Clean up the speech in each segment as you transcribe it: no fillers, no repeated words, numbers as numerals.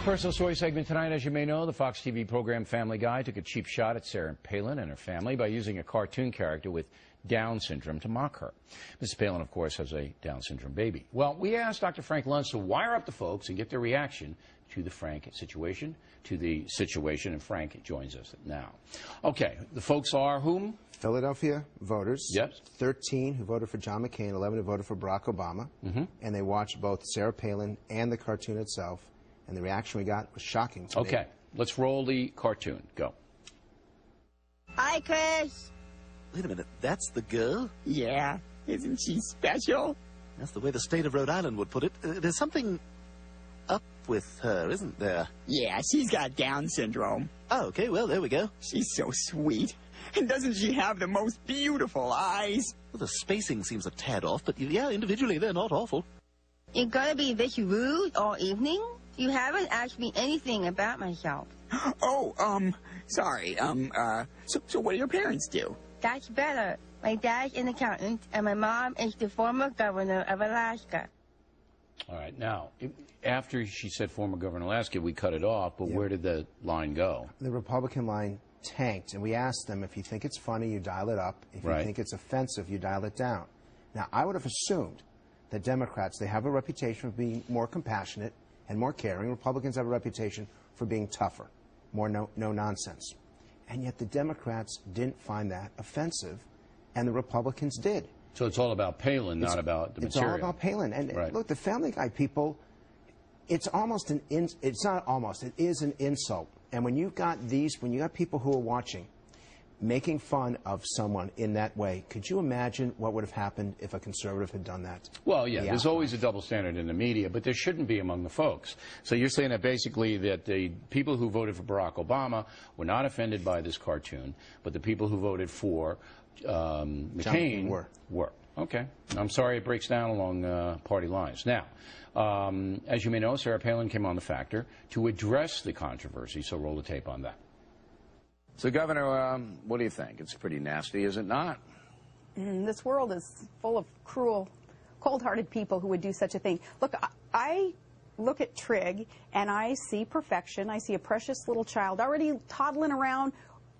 Personal story segment tonight. As you may know, the Fox TV program Family Guy took a cheap shot at Sarah Palin and her family by using a cartoon character with Down syndrome to mock her. Mrs. Palin, of course, has a Down syndrome baby. Well, we asked Dr. Frank Luntz to wire up the folks and get their reaction to the Frank situation, and Frank joins us now. Okay, the folks are whom? Philadelphia voters. Yes. 13 who voted for John McCain, 11 who voted for Barack Obama. And they watched both Sarah Palin and the cartoon itself. And the reaction we got was shocking to me. Okay, let's roll the cartoon. Go. Hi, Chris. Wait a minute, that's the girl? Yeah, isn't she special? That's the way the state of Rhode Island would put it. There's something up with her, isn't there? Yeah, she's got Down syndrome. Oh, okay, well, there we go. She's so sweet. And doesn't she have the most beautiful eyes? Well, the spacing seems a tad off, but yeah, individually they're not awful. You're gonna be this rude all evening? You haven't asked me anything about myself. Oh, sorry, so what do your parents do? That's better. My dad's an accountant, and my mom is the former governor of Alaska. All right, now, after she said former governor of Alaska, we cut it off, but where did the line go? The Republican line tanked, and we asked them, if you think it's funny, you dial it up. If you think it's offensive, you dial it down. Now, I would have assumed that Democrats, they have a reputation of being more compassionate and more caring. Republicans have a reputation for being tougher, more no-nonsense. And yet the Democrats didn't find that offensive, and the Republicans did. So it's all about Palin, not about the material. It's all about Palin. And look, the Family Guy people, it's almost it's not almost, it is an insult. And when you've got when you got people who are watching, making fun of someone in that way, could you imagine what would have happened if a conservative had done that? Well, yeah, there's always a double standard in the media, but there shouldn't be among the folks. So you're saying that basically that the people who voted for Barack Obama were not offended by this cartoon, but the people who voted for McCain were. Okay. I'm sorry it breaks down along party lines. Now, as you may know, Sarah Palin came on The Factor to address the controversy, so roll the tape on that. So, Governor, what do you think? It's pretty nasty, is it not? This world is full of cruel, cold-hearted people who would do such a thing. Look, I look at Trig, and I see perfection. I see a precious little child already toddling around.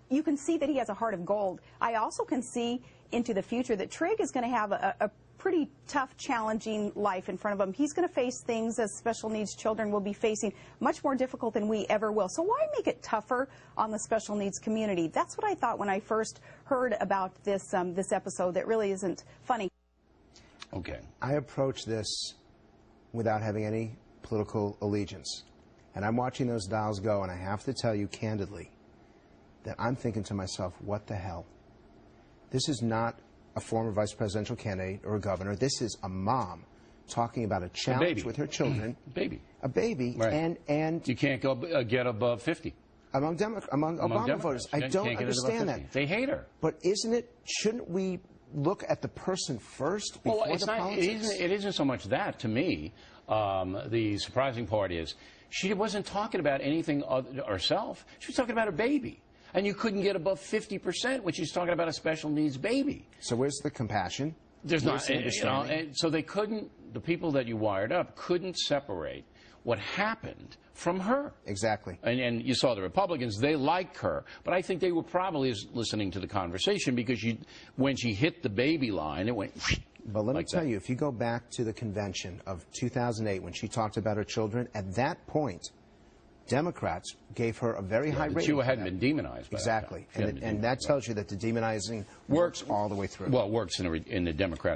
You can see that he has a heart of gold. I also can see into the future that Trig is going to have a pretty tough, challenging life in front of him. He's going to face things, as special needs children will be facing, much more difficult than we ever will. So why make it tougher on the special needs community? That's what I thought when I first heard about this this episode that really isn't funny. Okay. I approach this without having any political allegiance. And I'm watching those dials go, and I have to tell you candidly that I'm thinking to myself, what the hell? This is not a former vice presidential candidate or a governor. This is a mom talking about a challenge with her children. A baby. Right. And you can't go get above 50. Among Obama voters. I don't understand that. They hate her. But shouldn't we look at the person first before the politics? It isn't so much that, to me. The surprising part is she wasn't talking about anything herself. She was talking about her baby. And you couldn't get above 50% when she's talking about a special needs baby. So where's the compassion? There's not. So they couldn't, the people that you wired up couldn't separate what happened from her. Exactly. And you saw the Republicans, they liked her. But I think they were probably listening to the conversation because when she hit the baby line, it went But let me tell you, if you go back to the convention of 2008 when she talked about her children, at that point, Democrats gave her a very high rating. She hadn't been demonized by Exactly. And that tells you that the demonizing works all the way through. Well, it works in the Democratic